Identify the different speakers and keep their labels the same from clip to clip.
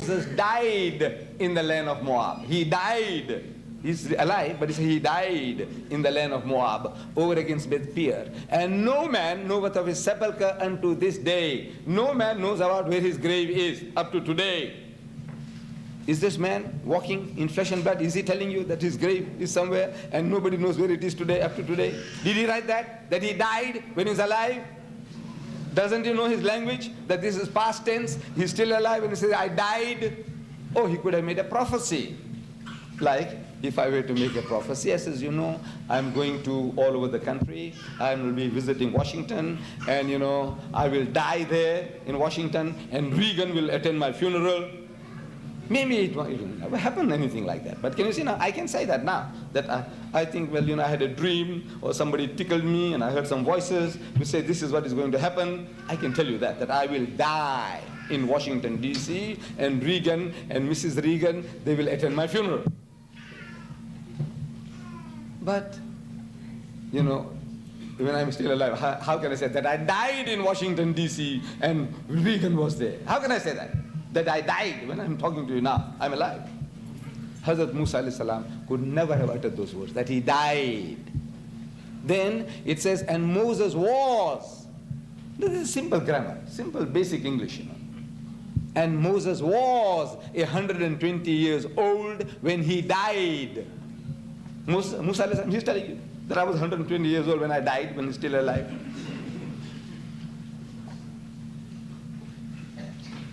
Speaker 1: Moses died in the land of Moab. He died. He's alive, but he died in the land of Moab over against Beth Peor. And no man knoweth of his sepulchre unto this day. No man knows about where his grave is up to today. Is this man walking in flesh and blood? Is he telling you that his grave is somewhere and nobody knows where it is today, up to today? Did he write that? That he died when he's alive? Doesn't he know his language? That this is past tense? He's still alive and he says, I died. Oh, he could have made a prophecy. Like, if I were to make a prophecy, I says, you know, I'm going to all over the country. I will be visiting Washington, and, you know, I will die there in Washington, and Reagan will attend my funeral. Maybe it will never happen, anything like that. But can you see now, I can say that now, that I think, well, you know, I had a dream, or somebody tickled me, and I heard some voices which say this is what is going to happen. I can tell you that I will die in Washington, D.C., and Reagan and Mrs. Reagan, they will attend my funeral. But, you know, when I'm still alive, how can I say that I died in Washington, D.C., and Reagan was there? How can I say that? That I died when I'm talking to you now. I'm alive. Hazrat Musa alayhi salam could never have uttered those words, that he died. Then it says, and Moses was. This is simple grammar, simple basic English, you know. And Moses was 120 years old when he died. Musa alayhi salam, he's telling you that I was 120 years old when I died, when he's still alive.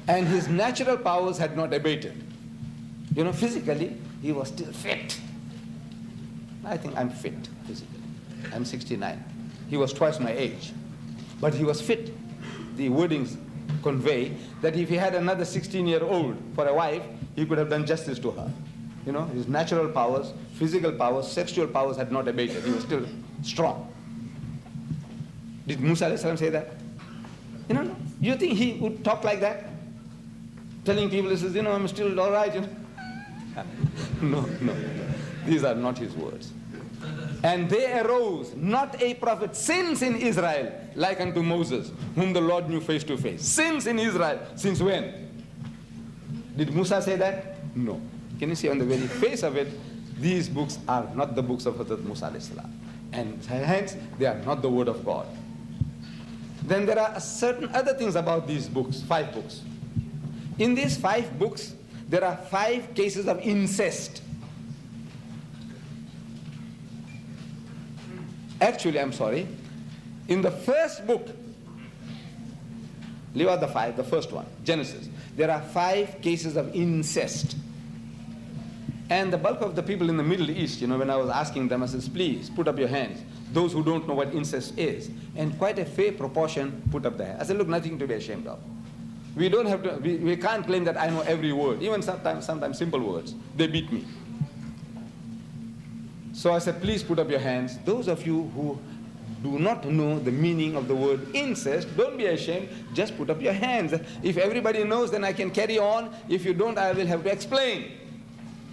Speaker 1: And his natural powers had not abated. You know, physically, he was still fit. I think I'm fit physically. I'm 69. He was twice my age. But he was fit. The wordings convey that if he had another 16-year-old for a wife, he could have done justice to her. You know, his natural powers, physical powers, sexual powers had not abated. He was still strong. Did Musa alayhi salam say that? You know, you think he would talk like that? Telling people, he says, you know, I'm still all right, you know. No. These are not his words. And there arose not a prophet since in Israel like unto Moses, whom the Lord knew face to face. Since in Israel. Since when? Did Musa say that? No. Can you see on the very face of it, these books are not the books of Hazrat Musa alayhi salam. And hence, they are not the word of God. Then there are certain other things about these books, 5 books. In these 5 books, there are 5 cases of incest. Actually, I'm sorry. In the first book, leave out the 5, the first one, Genesis, there are 5 cases of incest. And the bulk of the people in the Middle East, you know, when I was asking them, I said, please put up your hands. Those who don't know what incest is. And quite a fair proportion put up their hands. I said, look, nothing to be ashamed of. We don't have to, we can't claim that I know every word. Even sometimes simple words. They beat me. So I said, please put up your hands. Those of you who do not know the meaning of the word incest, don't be ashamed. Just put up your hands. If everybody knows, then I can carry on. If you don't, I will have to explain.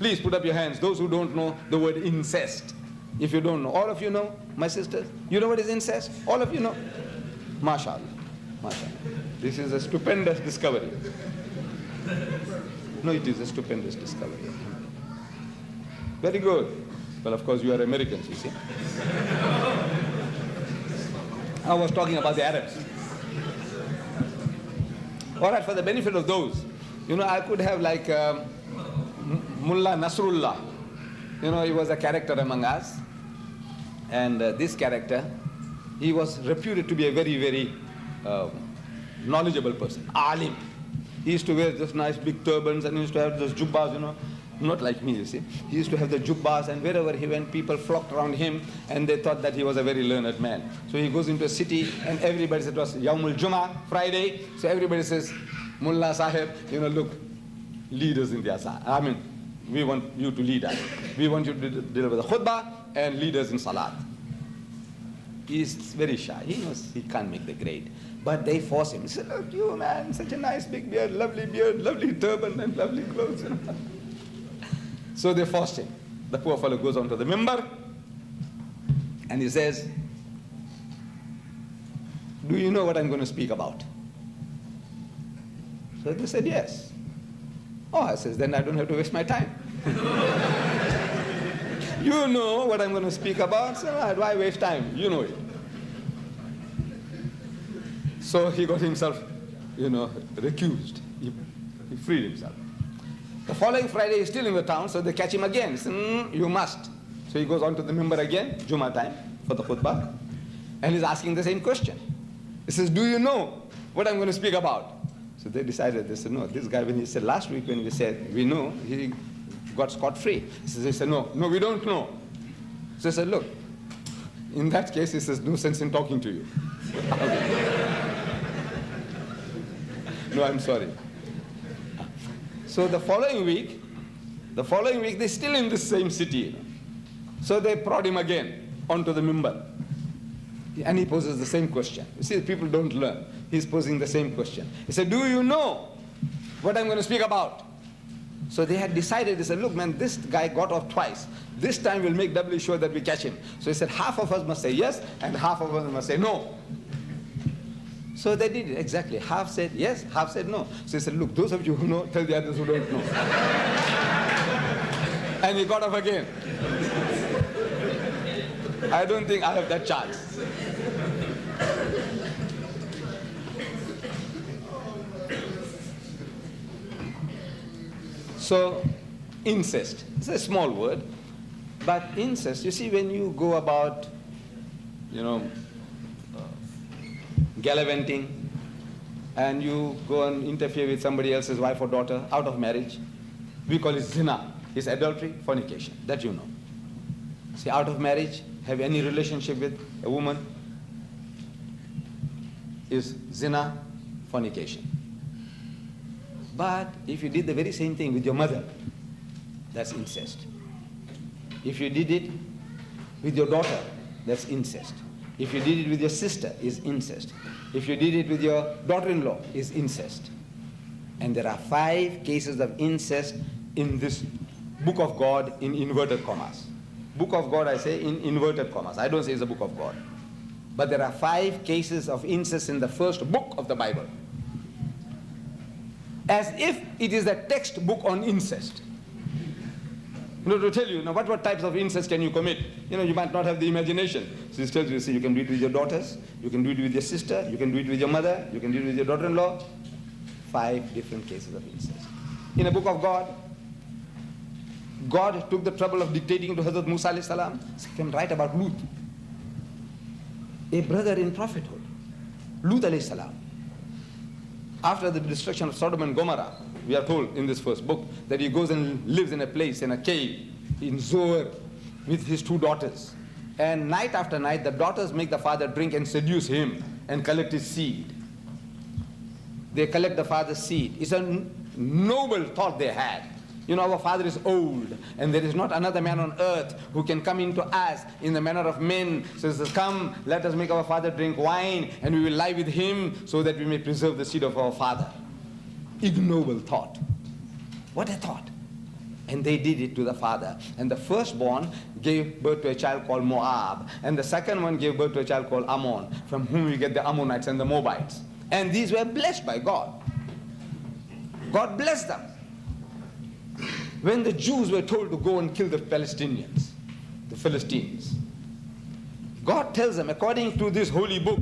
Speaker 1: Please put up your hands, those who don't know the word incest. If you don't know, all of you know, my sisters, you know what is incest? All of you know? MashaAllah. MashaAllah. This is a stupendous discovery. No, it is a stupendous discovery. Very good. Well, of course, you are Americans, you see. I was talking about the Arabs. All right, for the benefit of those, you know, I could have like Mullah Nasrullah. You know, he was a character among us. And this character, he was reputed to be a very, very knowledgeable person, alim. He used to wear just nice big turbans and he used to have those jubbas, you know, not like me, you see. He used to have the jubbas, and wherever he went, people flocked around him and they thought that he was a very learned man. So he goes into a city and everybody said it was Yawmul Jummah, Friday. So everybody says, Mullah Sahib, you know, look, leaders in the Azhar. I mean, we want you to lead us. We want you to deliver the khutbah and lead us in salat. He's very shy. He knows he can't make the grade. But they force him. He said, look, you man, such a nice big beard, lovely turban and lovely clothes. So they forced him. The poor fellow goes on to the mimbar and he says, do you know what I'm going to speak about? So they said, yes. Oh, I says, then I don't have to waste my time. You know what I'm going to speak about, so why waste time? You know it. So he got himself, recused. He freed himself. The following Friday, he's still in the town, so they catch him again. He says, you must. So he goes on to the member again, Jummah time, for the khutbah, and he's asking the same question. He says, do you know what I'm going to speak about? So they decided, they said, no, this guy, when he said last week, when we said, we know, he got scot-free. They said, no, we don't know. So he said, look, in that case, he says, no sense in talking to you. No, I'm sorry. So the following week, they're still in the same city. So they prod him again onto the mimbar. And he poses the same question. You see, people don't learn. He's posing the same question. He said, do you know what I'm going to speak about? So they had decided, they said, look, man, this guy got off twice. This time we'll make doubly sure that we catch him. So he said, half of us must say yes, and half of us must say no. So they did it, exactly. Half said yes, half said no. So he said, look, those of you who know, tell the others who don't know. And he got off again. I don't think I have that chance. So, incest. It's a small word, but incest, you see, when you go about, gallivanting, and you go and interfere with somebody else's wife or daughter out of marriage, we call it zina. It's adultery, fornication. That you know. See, out of marriage, have any relationship with a woman is zina, fornication. But if you did the very same thing with your mother, that's incest. If you did it with your daughter, that's incest. If you did it with your sister, is incest. If you did it with your daughter-in-law, is incest. And there are 5 cases of incest in this book of God in inverted commas. Book of God, I say, in inverted commas. I don't say it's a book of God. But there are 5 cases of incest in the first book of the Bible. As if it is a textbook on incest. To tell you, what types of incest can you commit? You might not have the imagination. So it tells you, see, you can do it with your daughters, you can do it with your sister, you can do it with your mother, you can do it with your daughter-in-law. 5 different cases of incest. In a book of God, God took the trouble of dictating to Hazrat Musa alayhi salam, so he can write about Lut, a brother in prophethood. Lut alayhi salam. After the destruction of Sodom and Gomorrah, we are told in this first book that he goes and lives in a place, in a cave, in Zoar, with his 2 daughters. And night after night, the daughters make the father drink and seduce him and collect his seed. They collect the father's seed. It's a noble thought they had. Our father is old, and there is not another man on earth who can come into us in the manner of men. So he says, come, let us make our father drink wine, and we will lie with him so that we may preserve the seed of our father. Ignoble thought. What a thought. And they did it to the father. And the firstborn gave birth to a child called Moab. And the second one gave birth to a child called Ammon, from whom we get the Ammonites and the Moabites. And these were blessed by God. God blessed them. When the Jews were told to go and kill the Palestinians, the Philistines, God tells them, according to this holy book,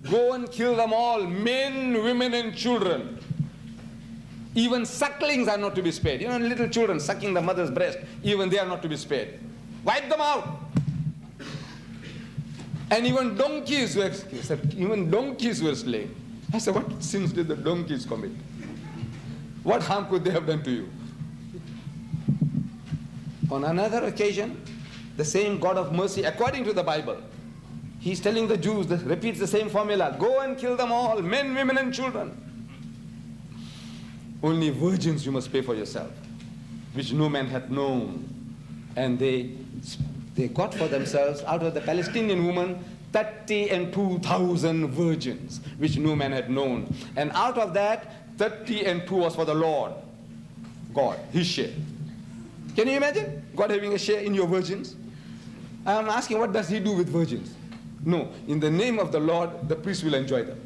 Speaker 1: go and kill them all, men, women, and children. Even sucklings are not to be spared. Little children sucking the mother's breast, even they are not to be spared. Wipe them out. And even donkeys were slain. I said, what sins did the donkeys commit? What harm could they have done to you? On another occasion, the same God of mercy, according to the Bible, he's telling the Jews, repeats the same formula, go and kill them all, men, women, and children. Only virgins you must pay for yourself, which no man hath known. And they got for themselves, out of the Palestinian woman, 32,000 virgins, which no man had known. And out of that, 32 was for the Lord, God, his share. Can you imagine God having a share in your virgins? I'm asking, what does he do with virgins? No, in the name of the Lord, the priest will enjoy them.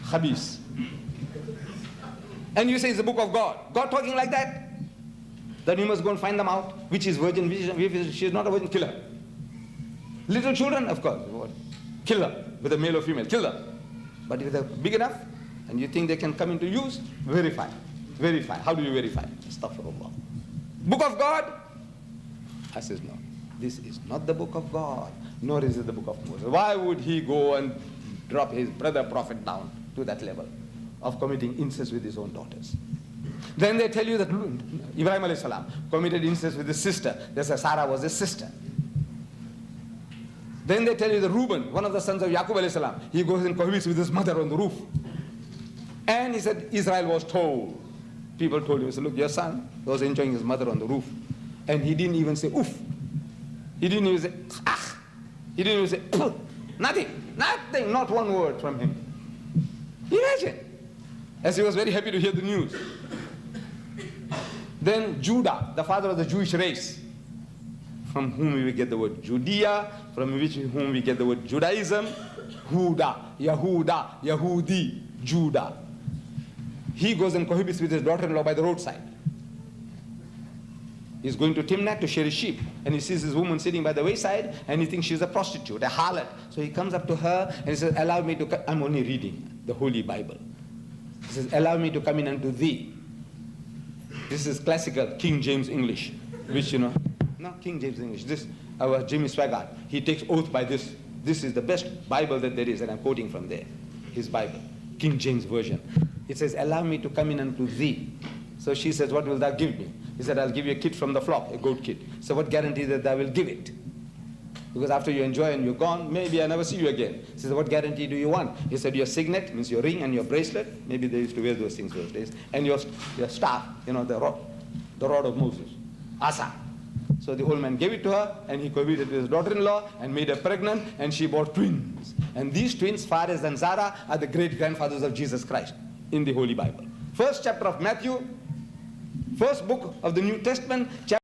Speaker 1: Khabis. And you say it's the book of God. God talking like that? Then you must go and find them out. Which is virgin, she is not a virgin, kill her. Little children, of course, what? Kill her, whether male or female, kill her. But if they're big enough, and you think they can come into use, verify. Verify. How do you verify? Astaghfirullah. Book of God? I says, no. This is not the book of God, nor is it the book of Moses. Why would he go and drop his brother prophet down to that level of committing incest with his own daughters? Then they tell you that Ibrahim alayhi salam committed incest with his sister. They say Sarah was his sister. Then they tell you that Reuben, one of the sons of Yaqub alayhi salam, he goes and cohabits with his mother on the roof. And he said Israel was told. People told him, he said, look, your son was enjoying his mother on the roof. And he didn't even say oof. He didn't even say ah. He didn't even say pooh. Nothing, not one word from him. Imagine. As he was very happy to hear the news. Then Judah, the father of the Jewish race, from whom we get the word Judea, from whom we get the word Judaism, Huda, Yahuda, Yahudi, Judah. He goes and cohabits with his daughter-in-law by the roadside. He's going to Timnath to shear his sheep, and he sees this woman sitting by the wayside, and he thinks she's a prostitute, a harlot. So he comes up to her and he says, allow me to I'm only reading the Holy Bible. He says, allow me to come in unto thee. This is classical King James English, which not King James English. This, our Jimmy Swaggart, he takes oath by this. This is the best Bible that there is, and I'm quoting from there, his Bible, King James Version. It says, allow me to come in unto thee. So she says, what will thou give me? He said, I'll give you a kid from the flock, a goat kid. So what guarantee that thou will give it? Because after you enjoy and you're gone, maybe I never see you again. He said, what guarantee do you want? He said, your signet, means your ring and your bracelet. Maybe they used to wear those things those days. And your staff, the rod of Moses, Asa. So the old man gave it to her, and he cohabited with his daughter-in-law and made her pregnant, and she bore twins. And these twins, Phares and Zara, are the great-grandfathers of Jesus Christ in the Holy Bible. First chapter of Matthew, first book of the New Testament, chapter